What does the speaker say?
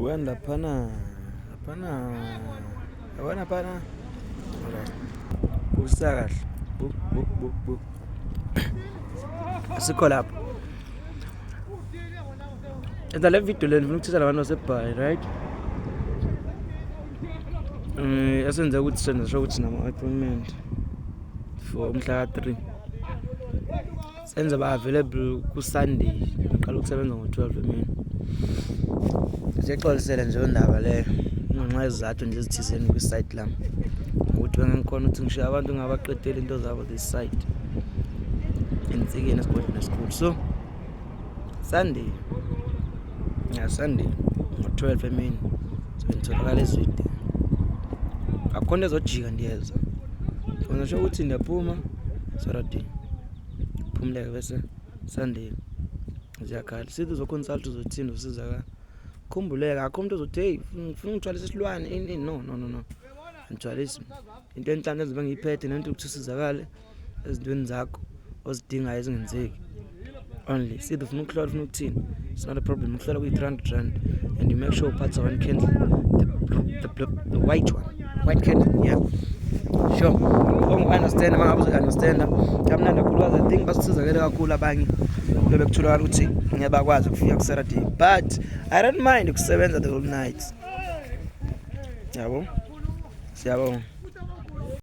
Wenda pana yabona pana usakahle bu asikho lapho. Enza le video le ngifuna ukuthetha labantu baseBhayi, right? Esenze ukuthi senze ukuthi nama appointment for umhla ka-3 senze ba available ku Sunday, ngiqala ukusebenza ngo-12 emini. Siyaxolisela nje indaba leyo ngenxa yezizathu nje ezithizeni kwi-site lami ukuthi bengikhona ukuthi ngishiya abantu ngabaqedela into zabo this site ensikeni esigodini esikhulu. So Sunday ngo-12 emini ngitholakala ezwide, akukho into ezojika ndiyeza ngisho ukuthi ndiyaphuma Saturday phumuleke bese Sunday ziyakhala sithi uzoconsult uzothini usizakala. Khumbuleka akho umuntu ozothi hey ngifuna ngithwalise isilwane no ngithwalise into enhlanhla ezibe ngiyiphethe nento ukuthi usizakale ezintweni zakho ozidingayo ezingenzeki. Only sithi ufuna ukuhlola ufuna ukuthini, it's not a problem. Ukuhlola kuyi-300 rand and you make sure parts of one candle, the white candle, yeah, sure. Understand mangabe understand kamnandi kakhulu I think basizakele kakhulu abanye bebekutholakala ukuthi ngiyabakwazi ukufika ku Saturday, but I don't mind ukusebenza the whole night. Yabo siyabonga.